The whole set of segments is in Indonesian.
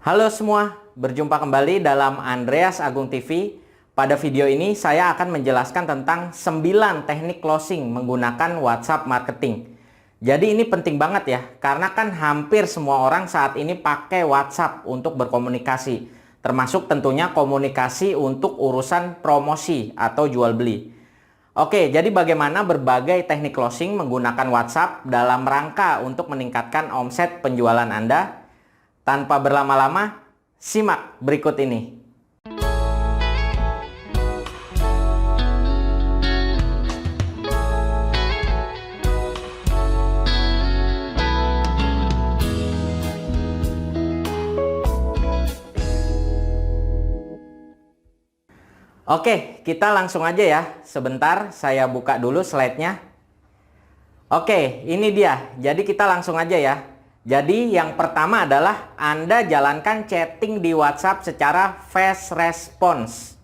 Halo semua, berjumpa kembali dalam Andreas Agung TV. Pada video ini saya akan menjelaskan tentang 9 teknik closing menggunakan WhatsApp marketing. Jadi ini penting banget ya, karena kan hampir semua orang saat ini pakai WhatsApp untuk berkomunikasi. Termasuk tentunya komunikasi untuk urusan promosi atau jual beli. Oke, jadi bagaimana berbagai teknik closing menggunakan WhatsApp dalam rangka untuk meningkatkan omset penjualan Anda? Tanpa berlama-lama, simak berikut ini. Oke, kita langsung aja ya. Sebentar, saya buka dulu slide-nya. Oke, ini dia. Jadi kita langsung aja ya. Jadi yang pertama adalah Anda jalankan chatting di WhatsApp secara fast response.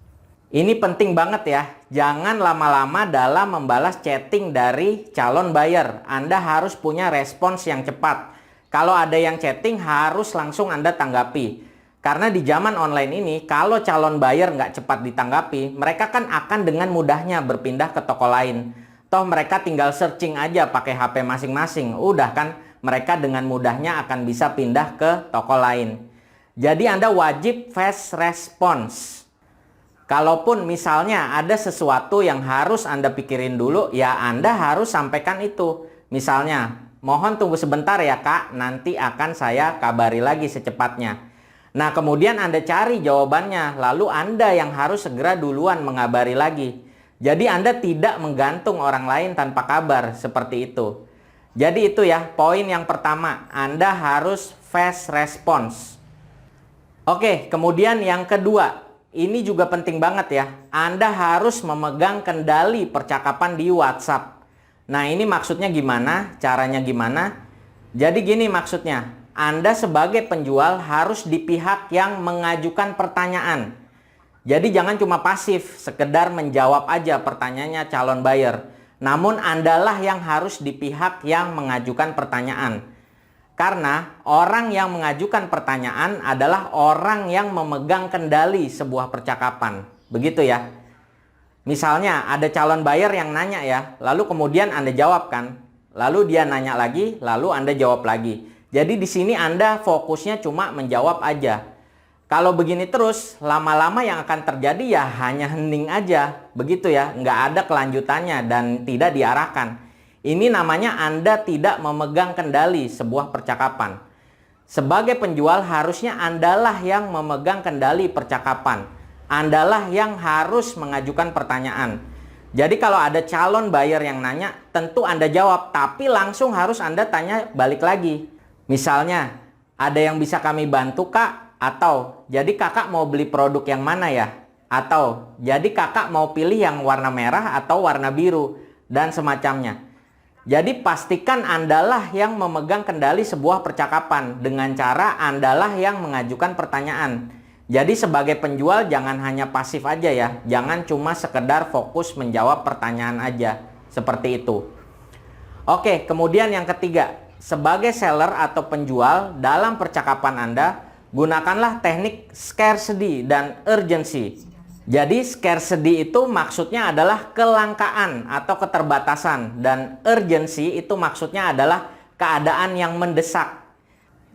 Ini penting banget ya. Jangan lama-lama dalam membalas chatting dari calon buyer. Anda harus punya respons yang cepat. Kalau ada yang chatting harus langsung Anda tanggapi. Karena di zaman online ini kalau calon buyer nggak cepat ditanggapi, mereka kan akan dengan mudahnya berpindah ke toko lain. Toh mereka tinggal searching aja pakai HP masing-masing. Udah kan? Mereka dengan mudahnya akan bisa pindah ke toko lain. Jadi Anda wajib fast response. Kalaupun misalnya ada sesuatu yang harus Anda pikirin dulu, ya Anda harus sampaikan itu. Misalnya, mohon tunggu sebentar ya Kak, nanti akan saya kabari lagi secepatnya. Nah kemudian Anda cari jawabannya, lalu Anda yang harus segera duluan mengabari lagi. Jadi Anda tidak menggantung orang lain tanpa kabar, seperti itu. Jadi itu ya, poin yang pertama, Anda harus fast response. Oke, kemudian yang kedua, ini juga penting banget ya. Anda harus memegang kendali percakapan di WhatsApp. Nah, ini maksudnya gimana? Caranya gimana? Jadi gini maksudnya, Anda sebagai penjual harus di pihak yang mengajukan pertanyaan. Jadi jangan cuma pasif, sekedar menjawab aja pertanyaannya calon buyer. Namun Andalah yang harus di pihak yang mengajukan pertanyaan. Karena orang yang mengajukan pertanyaan adalah orang yang memegang kendali sebuah percakapan. Begitu ya. Misalnya ada calon buyer yang nanya ya, lalu kemudian Anda jawab kan. Lalu dia nanya lagi, lalu Anda jawab lagi. Jadi di sini Anda fokusnya cuma menjawab aja. Kalau begini terus, lama-lama yang akan terjadi ya hanya hening aja. Begitu ya, nggak ada kelanjutannya dan tidak diarahkan. Ini namanya Anda tidak memegang kendali sebuah percakapan. Sebagai penjual harusnya Andalah yang memegang kendali percakapan. Andalah yang harus mengajukan pertanyaan. Jadi kalau ada calon buyer yang nanya, tentu Anda jawab. Tapi langsung harus Anda tanya balik lagi. Misalnya, ada yang bisa kami bantu Kak? Atau, jadi kakak mau beli produk yang mana ya? Atau, jadi kakak mau pilih yang warna merah atau warna biru? Dan semacamnya. Jadi pastikan Andalah yang memegang kendali sebuah percakapan. Dengan cara Andalah yang mengajukan pertanyaan. Jadi sebagai penjual jangan hanya pasif aja ya. Jangan cuma sekedar fokus menjawab pertanyaan aja. Seperti itu. Oke, kemudian yang ketiga. Sebagai seller atau penjual dalam percakapan Anda, gunakanlah teknik scarcity dan urgency. Jadi scarcity itu maksudnya adalah kelangkaan atau keterbatasan. Dan urgency itu maksudnya adalah keadaan yang mendesak.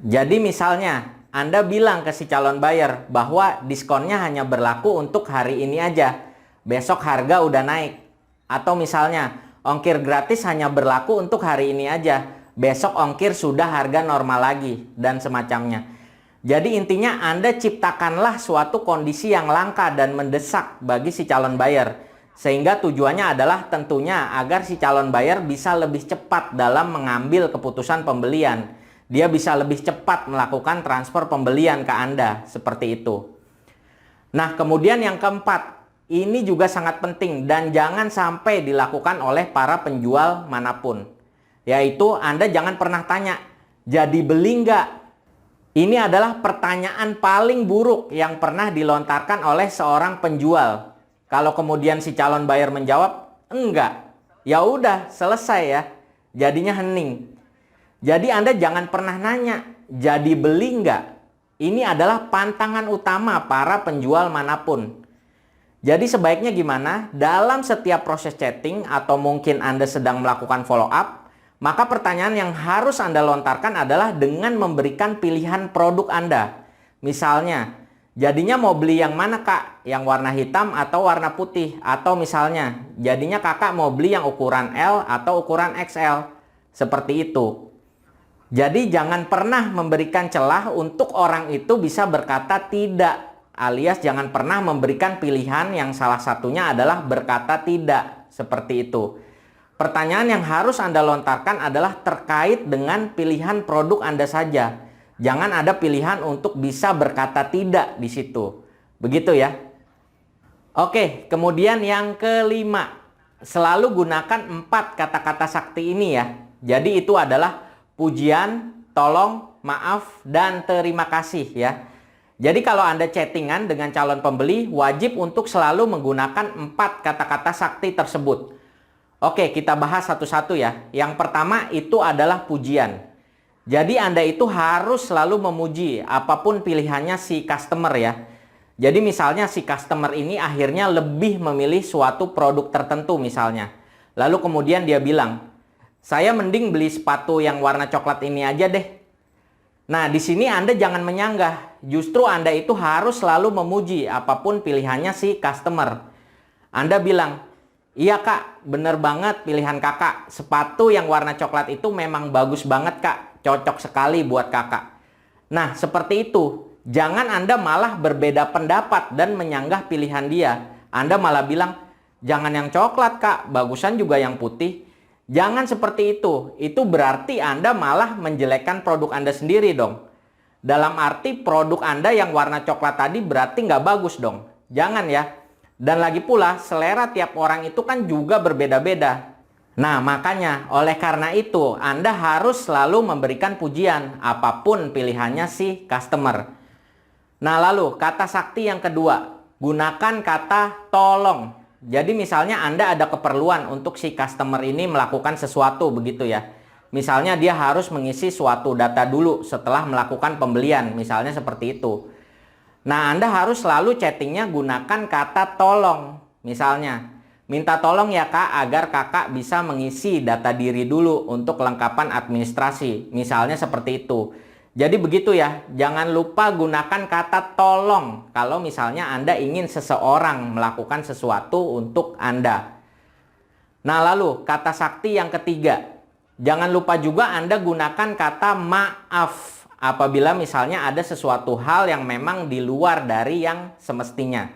Jadi misalnya Anda bilang ke si calon buyer bahwa diskonnya hanya berlaku untuk hari ini aja. Besok harga udah naik. Atau misalnya ongkir gratis hanya berlaku untuk hari ini aja. Besok ongkir sudah harga normal lagi. Dan semacamnya. Jadi intinya Anda ciptakanlah suatu kondisi yang langka dan mendesak bagi si calon buyer. Sehingga tujuannya adalah tentunya agar si calon buyer bisa lebih cepat dalam mengambil keputusan pembelian. Dia bisa lebih cepat melakukan transfer pembelian ke Anda. Seperti itu. Nah kemudian yang keempat. Ini juga sangat penting dan jangan sampai dilakukan oleh para penjual manapun. Yaitu Anda jangan pernah tanya, jadi beli nggak? Ini adalah pertanyaan paling buruk yang pernah dilontarkan oleh seorang penjual. Kalau kemudian si calon buyer menjawab, enggak. Ya udah, selesai ya. Jadinya hening. Jadi Anda jangan pernah nanya, jadi beli enggak? ini adalah pantangan utama para penjual manapun. Jadi sebaiknya gimana? Dalam setiap proses chatting atau mungkin Anda sedang melakukan follow up, maka pertanyaan yang harus Anda lontarkan adalah dengan memberikan pilihan produk Anda. Misalnya, jadinya mau beli yang mana kak? Yang warna hitam atau warna putih? Atau misalnya, jadinya kakak mau beli yang ukuran L atau ukuran XL? Seperti itu. Jadi jangan pernah memberikan celah untuk orang itu bisa berkata tidak. Alias jangan pernah memberikan pilihan yang salah satunya adalah berkata tidak. Seperti itu. Pertanyaan yang harus Anda lontarkan adalah terkait dengan pilihan produk Anda saja. Jangan ada pilihan untuk bisa berkata tidak di situ. Begitu ya. Oke, kemudian yang kelima. Selalu gunakan 4 kata-kata sakti ini ya. Jadi itu adalah pujian, tolong, maaf, dan terima kasih ya. Jadi kalau Anda chattingan dengan calon pembeli, wajib untuk selalu menggunakan 4 kata-kata sakti tersebut. Oke, kita bahas satu-satu ya. Yang pertama itu adalah pujian. Jadi Anda itu harus selalu memuji apapun pilihannya si customer ya. Jadi misalnya si customer ini akhirnya lebih memilih suatu produk tertentu misalnya. Lalu kemudian dia bilang, saya mending beli sepatu yang warna coklat ini aja deh. Nah, di sini Anda jangan menyanggah. Justru Anda itu harus selalu memuji apapun pilihannya si customer. Anda bilang, iya kak, bener banget pilihan kakak. Sepatu yang warna coklat itu memang bagus banget kak. Cocok sekali buat kakak. Nah, seperti itu. Jangan Anda malah berbeda pendapat dan menyanggah pilihan dia. Anda malah bilang, jangan yang coklat kak, bagusan juga yang putih. Jangan seperti itu. Itu berarti Anda malah menjelekkan produk Anda sendiri dong. Dalam arti produk Anda yang warna coklat tadi berarti nggak bagus dong. Jangan ya. Dan lagi pula selera tiap orang itu kan juga berbeda-beda. Nah makanya oleh karena itu Anda harus selalu memberikan pujian apapun pilihannya si customer. Nah lalu kata sakti yang kedua. Gunakan kata tolong. Jadi misalnya Anda ada keperluan untuk si customer ini melakukan sesuatu begitu ya. Misalnya dia harus mengisi suatu data dulu setelah melakukan pembelian. Misalnya seperti itu. Nah Anda harus selalu chattingnya gunakan kata tolong. Misalnya, minta tolong ya kak agar kakak bisa mengisi data diri dulu untuk kelengkapan administrasi. Misalnya seperti itu. Jadi begitu ya, jangan lupa gunakan kata tolong kalau misalnya Anda ingin seseorang melakukan sesuatu untuk Anda. Nah lalu kata sakti yang ketiga, jangan lupa juga Anda gunakan kata maaf apabila misalnya ada sesuatu hal yang memang di luar dari yang semestinya.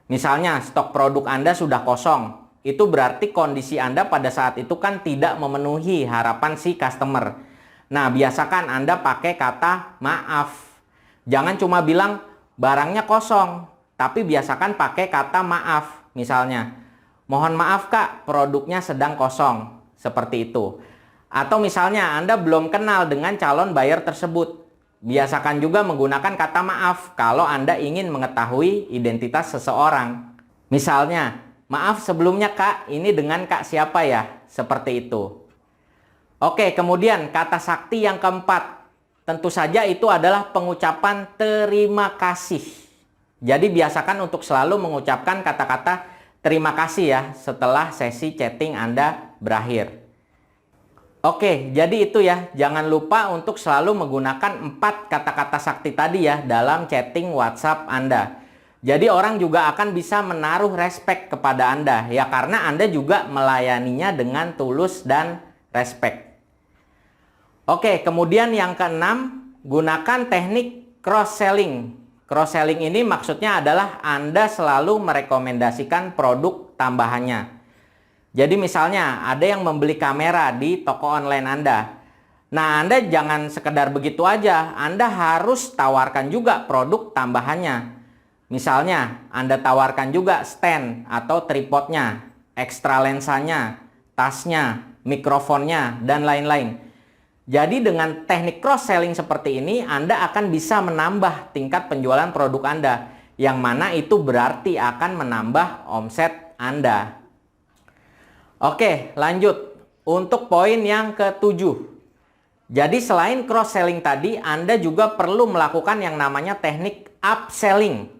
Misalnya stok produk Anda sudah kosong, itu berarti kondisi Anda pada saat itu kan tidak memenuhi harapan si customer. Nah, biasakan Anda pakai kata maaf. Jangan cuma bilang barangnya kosong, tapi biasakan pakai kata maaf. Misalnya, mohon maaf kak, produknya sedang kosong. Seperti itu. Atau misalnya Anda belum kenal dengan calon buyer tersebut. Biasakan juga menggunakan kata maaf kalau Anda ingin mengetahui identitas seseorang. Misalnya, maaf sebelumnya kak, ini dengan kak siapa ya? Seperti itu. Oke, kemudian kata sakti yang keempat. Tentu saja itu adalah pengucapan terima kasih. Jadi biasakan untuk selalu mengucapkan kata-kata terima kasih ya setelah sesi chatting Anda berakhir. Oke, jadi itu ya. Jangan lupa untuk selalu menggunakan 4 kata-kata sakti tadi ya dalam chatting WhatsApp Anda. Jadi orang juga akan bisa menaruh respect kepada Anda ya karena Anda juga melayaninya dengan tulus dan respect. Oke, kemudian yang keenam, gunakan teknik cross-selling. Cross-selling ini maksudnya adalah Anda selalu merekomendasikan produk tambahannya. Jadi misalnya ada yang membeli kamera di toko online Anda. Nah, Anda jangan sekedar begitu aja. Anda harus tawarkan juga produk tambahannya. Misalnya, Anda tawarkan juga stand atau tripodnya, ekstra lensanya, tasnya, mikrofonnya, dan lain-lain. Jadi dengan teknik cross-selling seperti ini, Anda akan bisa menambah tingkat penjualan produk Anda. Yang mana itu berarti akan menambah omset Anda. Oke, lanjut. Untuk poin yang ketujuh. Jadi selain cross selling tadi, Anda juga perlu melakukan yang namanya teknik upselling.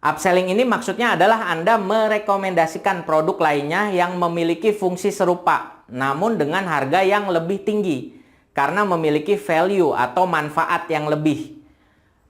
Upselling ini maksudnya adalah Anda merekomendasikan produk lainnya yang memiliki fungsi serupa, namun dengan harga yang lebih tinggi karena memiliki value atau manfaat yang lebih.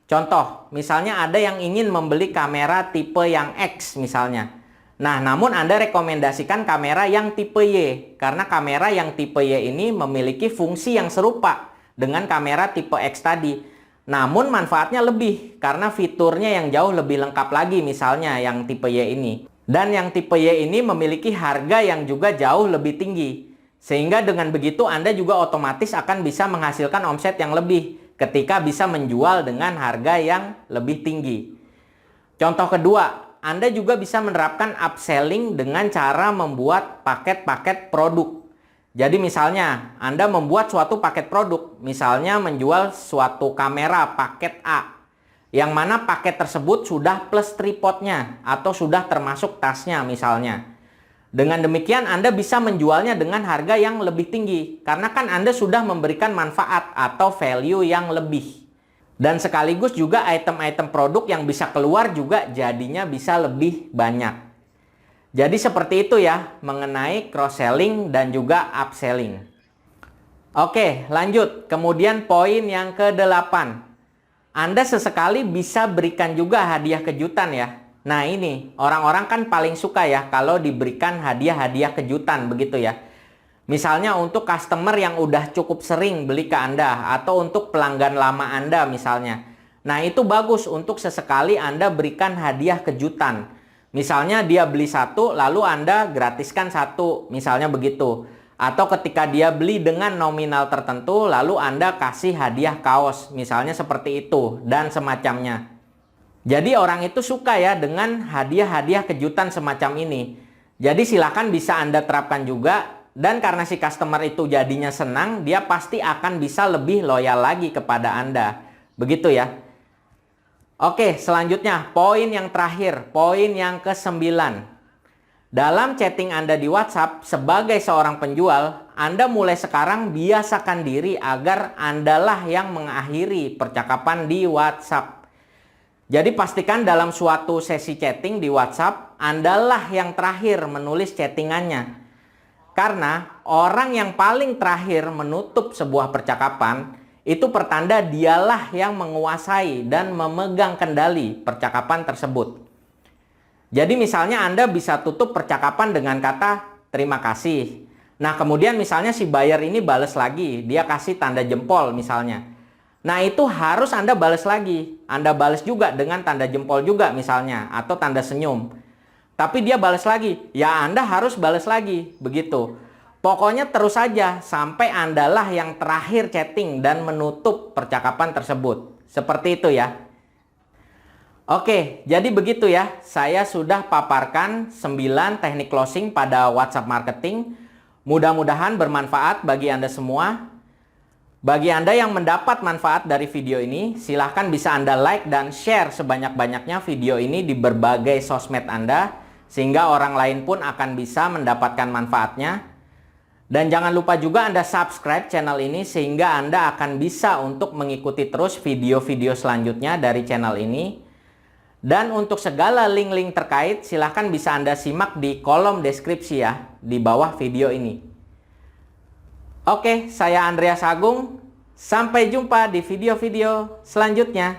Contoh, misalnya ada yang ingin membeli kamera tipe yang X misalnya. Nah, namun Anda rekomendasikan kamera yang tipe Y, karena kamera yang tipe Y ini memiliki fungsi yang serupa dengan kamera tipe X tadi. Namun manfaatnya lebih, karena fiturnya yang jauh lebih lengkap lagi misalnya yang tipe Y ini. Dan yang tipe Y ini memiliki harga yang juga jauh lebih tinggi. Sehingga dengan begitu Anda juga otomatis akan bisa menghasilkan omset yang lebih ketika bisa menjual dengan harga yang lebih tinggi. Contoh kedua, Anda juga bisa menerapkan upselling dengan cara membuat paket-paket produk. Jadi misalnya Anda membuat suatu paket produk, misalnya menjual suatu kamera paket A, yang mana paket tersebut sudah plus tripodnya atau sudah termasuk tasnya misalnya. Dengan demikian Anda bisa menjualnya dengan harga yang lebih tinggi karena kan Anda sudah memberikan manfaat atau value yang lebih. Dan sekaligus juga item-item produk yang bisa keluar juga jadinya bisa lebih banyak. Jadi seperti itu ya mengenai cross-selling dan juga upselling. Oke, lanjut. Kemudian poin yang ke-8. Anda sesekali bisa berikan juga hadiah kejutan ya. Nah ini, orang-orang kan paling suka ya kalau diberikan hadiah-hadiah kejutan begitu ya. Misalnya untuk customer yang udah cukup sering beli ke Anda atau untuk pelanggan lama Anda misalnya. Nah itu bagus untuk sesekali Anda berikan hadiah kejutan. Misalnya dia beli satu lalu Anda gratiskan satu, misalnya begitu. Atau ketika dia beli dengan nominal tertentu lalu Anda kasih hadiah kaos, misalnya seperti itu dan semacamnya. Jadi orang itu suka ya dengan hadiah-hadiah kejutan semacam ini. Jadi silakan bisa Anda terapkan juga. Dan karena si customer itu jadinya senang, dia pasti akan bisa lebih loyal lagi kepada Anda. Begitu ya. Oke, selanjutnya poin yang terakhir, poin yang ke-9. Dalam chatting Anda di WhatsApp, sebagai seorang penjual, Anda mulai sekarang biasakan diri agar Andalah yang mengakhiri percakapan di WhatsApp. Jadi pastikan dalam suatu sesi chatting di WhatsApp, Andalah yang terakhir menulis chattingannya. Karena orang yang paling terakhir menutup sebuah percakapan, itu pertanda dialah yang menguasai dan memegang kendali percakapan tersebut. Jadi misalnya Anda bisa tutup percakapan dengan kata terima kasih. Nah kemudian misalnya si buyer ini bales lagi, dia kasih tanda jempol misalnya. Nah itu harus Anda balas lagi. Anda balas juga dengan tanda jempol juga misalnya. Atau tanda senyum. Tapi dia balas lagi. Ya Anda harus balas lagi. Begitu. Pokoknya terus saja. Sampai Andalah yang terakhir chatting dan menutup percakapan tersebut. Seperti itu ya. Oke. Jadi begitu ya. Saya sudah paparkan 9 teknik closing pada WhatsApp marketing. Mudah-mudahan bermanfaat bagi Anda semua. Bagi Anda yang mendapat manfaat dari video ini, silahkan bisa Anda like dan share sebanyak-banyaknya video ini di berbagai sosmed Anda, sehingga orang lain pun akan bisa mendapatkan manfaatnya. Dan jangan lupa juga Anda subscribe channel ini, sehingga Anda akan bisa untuk mengikuti terus video-video selanjutnya dari channel ini. Dan untuk segala link-link terkait, silahkan bisa Anda simak di kolom deskripsi ya, di bawah video ini. Oke, saya Andreas Agung. Sampai jumpa di video-video selanjutnya.